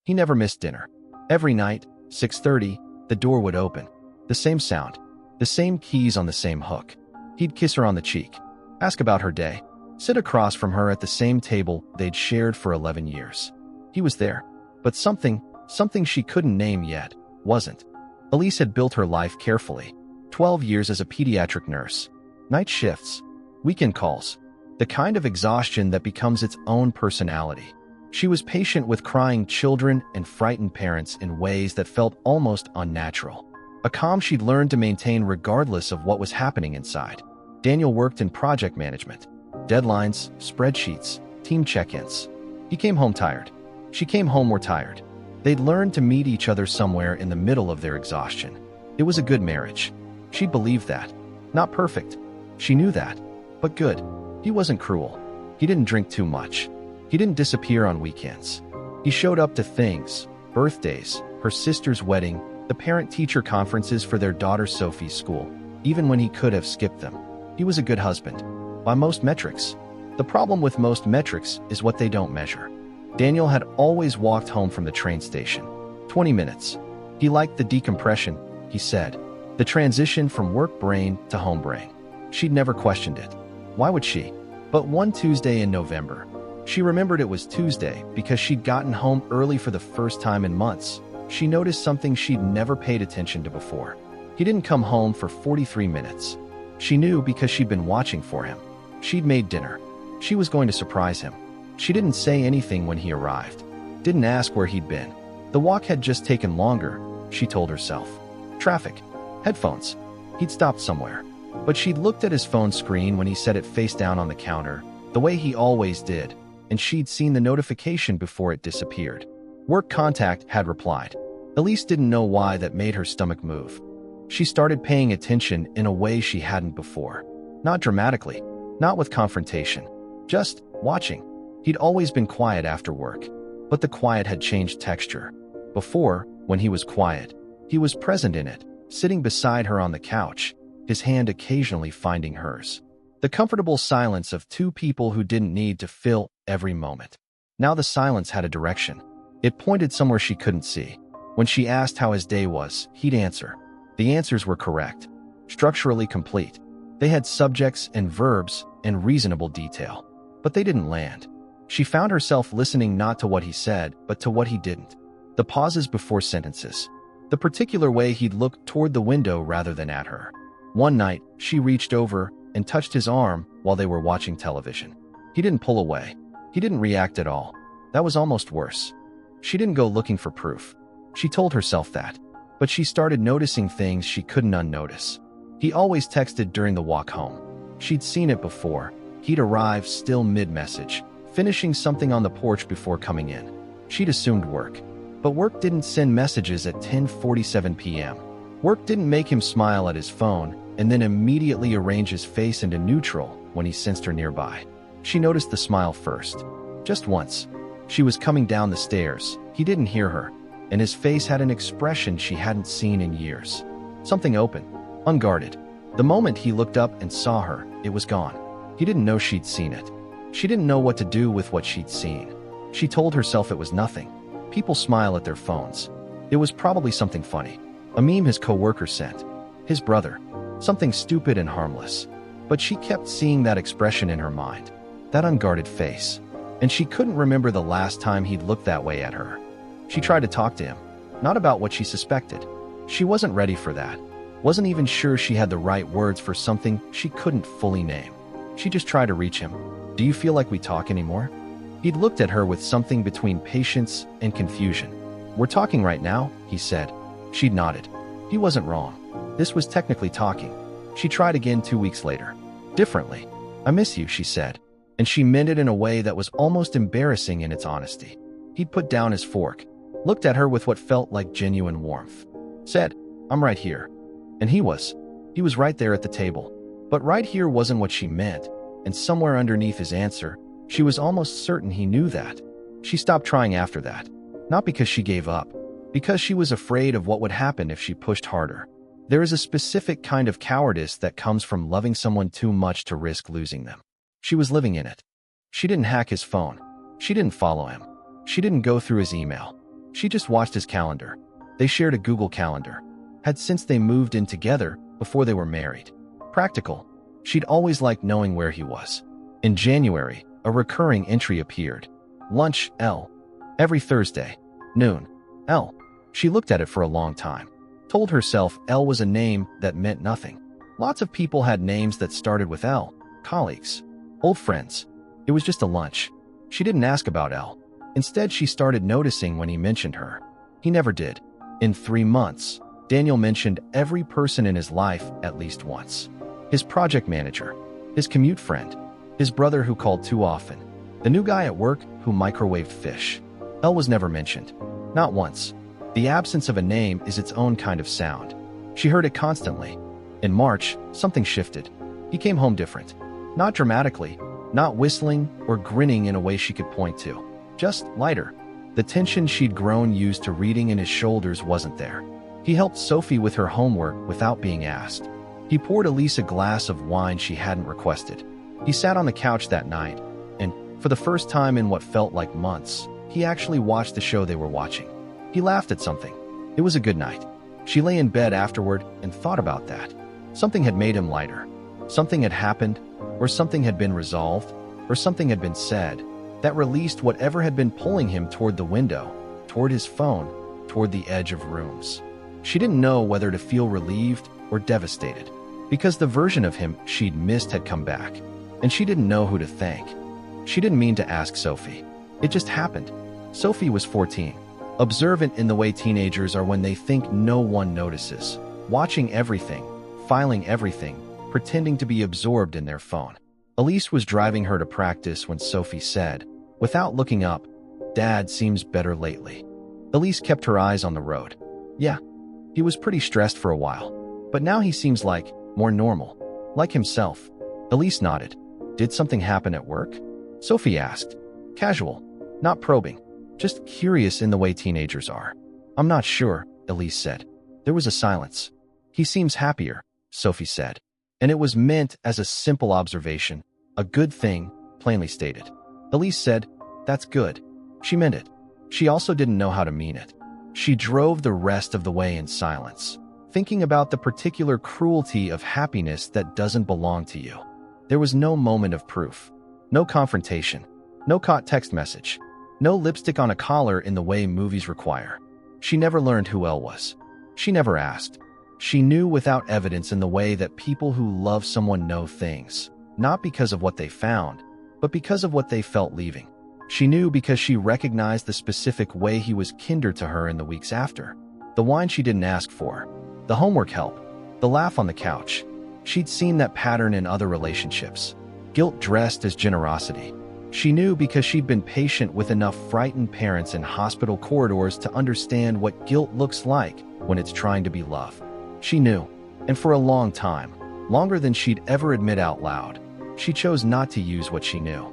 He never missed dinner. Every night, 6:30, the door would open. The same sound, the same keys on the same hook. He'd kiss her on the cheek, ask about her day, sit across from her at the same table they'd shared for 11 years. He was there, but something she couldn't name yet, wasn't. Elise had built her life carefully. 12 years as a pediatric nurse. Night shifts, weekend calls, the kind of exhaustion that becomes its own personality. She was patient with crying children and frightened parents in ways that felt almost unnatural. A calm she'd learned to maintain regardless of what was happening inside. Daniel worked in project management. Deadlines, spreadsheets, team check-ins. He came home tired. She came home more tired. They'd learned to meet each other somewhere in the middle of their exhaustion. It was a good marriage. She believed that. Not perfect. She knew that. But good. He wasn't cruel. He didn't drink too much. He didn't disappear on weekends. He showed up to things, birthdays, her sister's wedding, the parent-teacher conferences for their daughter Sophie's school, even when he could have skipped them. He was a good husband. By most metrics. The problem with most metrics is what they don't measure. Daniel had always walked home from the train station. 20 minutes. He liked the decompression, he said. The transition from work brain to home brain. She'd never questioned it. Why would she? But one Tuesday in November, she remembered it was Tuesday because she'd gotten home early for the first time in months. She noticed something she'd never paid attention to before. He didn't come home for 43 minutes. She knew because she'd been watching for him. She'd made dinner. She was going to surprise him. She didn't say anything when he arrived. Didn't ask where he'd been. The walk had just taken longer, she told herself. Traffic. Headphones. He'd stopped somewhere. But she'd looked at his phone screen when he set it face down on the counter, the way he always did, and she'd seen the notification before it disappeared. Work contact had replied. Elise didn't know why that made her stomach move. She started paying attention in a way she hadn't before. Not dramatically, not with confrontation. Just watching. He'd always been quiet after work, but the quiet had changed texture. Before, when he was quiet, he was present in it, sitting beside her on the couch, his hand occasionally finding hers. The comfortable silence of two people who didn't need to fill every moment. Now the silence had a direction. It pointed somewhere she couldn't see. When she asked how his day was, he'd answer. The answers were correct, structurally complete. They had subjects and verbs and reasonable detail, but they didn't land. She found herself listening not to what he said, but to what he didn't. The pauses before sentences. The particular way he'd look toward the window rather than at her. One night, she reached over and touched his arm while they were watching television. He didn't pull away. He didn't react at all. That was almost worse. She didn't go looking for proof. She told herself that. But she started noticing things she couldn't unnotice. He always texted during the walk home. She'd seen it before. He'd arrive still mid-message, finishing something on the porch before coming in. She'd assumed work. But work didn't send messages at 10:47 p.m. Work didn't make him smile at his phone and then immediately arrange his face into neutral when he sensed her nearby. She noticed the smile first. Just once. She was coming down the stairs. He didn't hear her, and his face had an expression she hadn't seen in years. Something open, unguarded. The moment he looked up and saw her, it was gone. He didn't know she'd seen it. She didn't know what to do with what she'd seen. She told herself it was nothing. People smile at their phones. It was probably something funny. A meme his coworker sent. His brother. Something stupid and harmless. But she kept seeing that expression in her mind. That unguarded face. And she couldn't remember the last time he'd looked that way at her. She tried to talk to him. Not about what she suspected. She wasn't ready for that. Wasn't even sure she had the right words for something she couldn't fully name. She just tried to reach him. Do you feel like we talk anymore? He'd looked at her with something between patience and confusion. We're talking right now, he said. She'd nodded. He wasn't wrong. This was technically talking. She tried again 2 weeks later. Differently. I miss you, she said. And she meant it in a way that was almost embarrassing in its honesty. He'd put down his fork, looked at her with what felt like genuine warmth. Said, I'm right here. And he was. He was right there at the table. But right here wasn't what she meant, and somewhere underneath his answer, she was almost certain he knew that. She stopped trying after that. Not because she gave up. Because she was afraid of what would happen if she pushed harder. There is a specific kind of cowardice that comes from loving someone too much to risk losing them. She was living in it. She didn't hack his phone. She didn't follow him. She didn't go through his email. She just watched his calendar. They shared a Google Calendar. Had since they moved in together before they were married. Practical. She'd always liked knowing where he was. In January, a recurring entry appeared. Lunch, L. Every Thursday. Noon. L. She looked at it for a long time. Told herself L was a name that meant nothing. Lots of people had names that started with L. Colleagues. Old friends. It was just a lunch. She didn't ask about L. Instead, she started noticing when he mentioned her. He never did. In 3 months, Daniel mentioned every person in his life at least once. His project manager, his commute friend, his brother who called too often, the new guy at work who microwaved fish. L was never mentioned. Not once. The absence of a name is its own kind of sound. She heard it constantly. In March, something shifted. He came home different. Not dramatically, not whistling or grinning in a way she could point to. Just lighter. The tension she'd grown used to reading in his shoulders wasn't there. He helped Sophie with her homework without being asked. He poured Elise a glass of wine she hadn't requested. He sat on the couch that night, and, for the first time in what felt like months, he actually watched the show they were watching. He laughed at something. It was a good night. She lay in bed afterward and thought about that. Something had made him lighter. Something had happened, or something had been resolved, or something had been said, that released whatever had been pulling him toward the window, toward his phone, toward the edge of rooms. She didn't know whether to feel relieved or devastated, because the version of him she'd missed had come back, and she didn't know who to thank. She didn't mean to ask Sophie. It just happened. Sophie was 14, observant in the way teenagers are when they think no one notices, watching everything, filing everything, pretending to be absorbed in their phone. Elise was driving her to practice when Sophie said, without looking up, "Dad seems better lately." Elise kept her eyes on the road. Yeah, he was pretty stressed for a while, but now he seems like more normal, like himself. Elise nodded. Did something happen at work? Sophie asked. Casual, not probing, just curious in the way teenagers are. I'm not sure, Elise said. There was a silence. He seems happier, Sophie said, and it was meant as a simple observation, a good thing, plainly stated. Elise said, that's good. She meant it. She also didn't know how to mean it. She drove the rest of the way in silence, thinking about the particular cruelty of happiness that doesn't belong to you. There was no moment of proof, no confrontation, no caught text message, no lipstick on a collar in the way movies require. She never learned who Elle was. She never asked. She knew without evidence in the way that people who love someone know things, not because of what they found, but because of what they felt leaving. She knew because she recognized the specific way he was kinder to her in the weeks after. The wine she didn't ask for, the homework help, the laugh on the couch. She'd seen that pattern in other relationships. Guilt dressed as generosity. She knew because she'd been patient with enough frightened parents in hospital corridors to understand what guilt looks like when it's trying to be love. She knew, and for a long time, longer than she'd ever admit out loud, she chose not to use what she knew.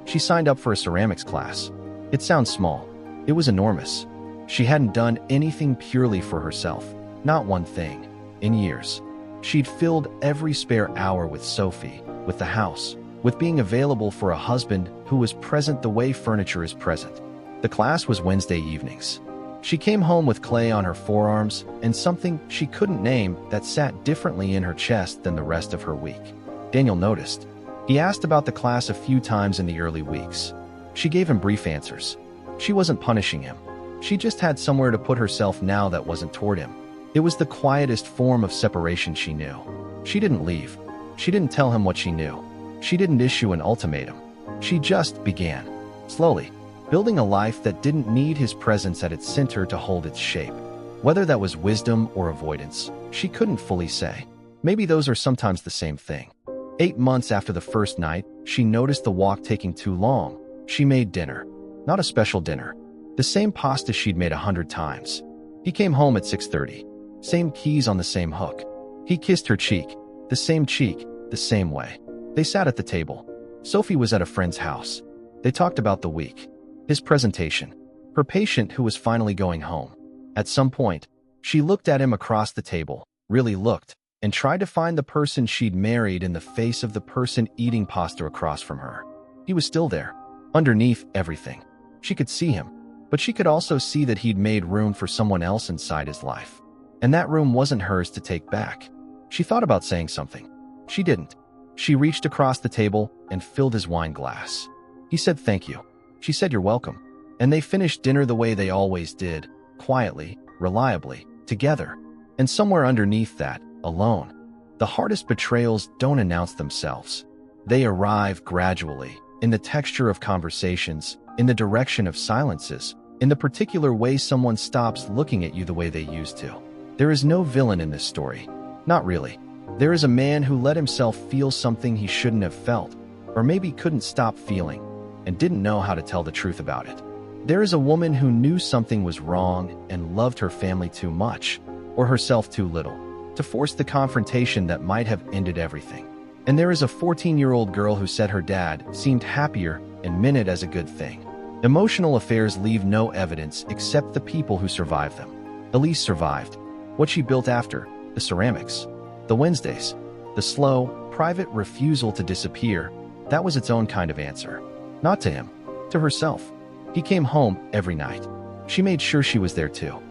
She signed up for a ceramics class. It sounds small. It was enormous. She hadn't done anything purely for herself, not one thing, in years. She'd filled every spare hour with Sophie, with the house, with being available for a husband who was present the way furniture is present. The class was Wednesday evenings. She came home with clay on her forearms and something she couldn't name that sat differently in her chest than the rest of her week. Daniel noticed. He asked about the class a few times in the early weeks. She gave him brief answers. She wasn't punishing him. She just had somewhere to put herself now that wasn't toward him. It was the quietest form of separation she knew. She didn't leave. She didn't tell him what she knew. She didn't issue an ultimatum. She just began, slowly, building a life that didn't need his presence at its center to hold its shape. Whether that was wisdom or avoidance, she couldn't fully say. Maybe those are sometimes the same thing. 8 months after the first night, she noticed the walk taking too long. She made dinner. Not a special dinner. The same pasta she'd made 100 times. He came home at 6:30. Same keys on the same hook. He kissed her cheek. The same way. They sat at the table. Sophie was at a friend's house. They talked about the week. His presentation. Her patient who was finally going home. At some point, she looked at him across the table, really looked, and tried to find the person she'd married in the face of the person eating pasta across from her. He was still there, underneath everything. She could see him. But she could also see that he'd made room for someone else inside his life. And that room wasn't hers to take back. She thought about saying something. She didn't. She reached across the table and filled his wine glass. He said thank you. She said you're welcome. And they finished dinner the way they always did, quietly, reliably, together. And somewhere underneath that, alone. The hardest betrayals don't announce themselves. They arrive gradually, in the texture of conversations, in the direction of silences, in the particular way someone stops looking at you the way they used to. There is no villain in this story. Not really. There is a man who let himself feel something he shouldn't have felt, or maybe couldn't stop feeling, and didn't know how to tell the truth about it. There is a woman who knew something was wrong and loved her family too much, or herself too little, to force the confrontation that might have ended everything. And there is a 14-year-old girl who said her dad seemed happier and meant it as a good thing. Emotional affairs leave no evidence except the people who survived them. Elise survived. What she built after, the ceramics, the Wednesdays, the slow, private refusal to disappear, that was its own kind of answer. Not to him, to herself. He came home every night. She made sure she was there too.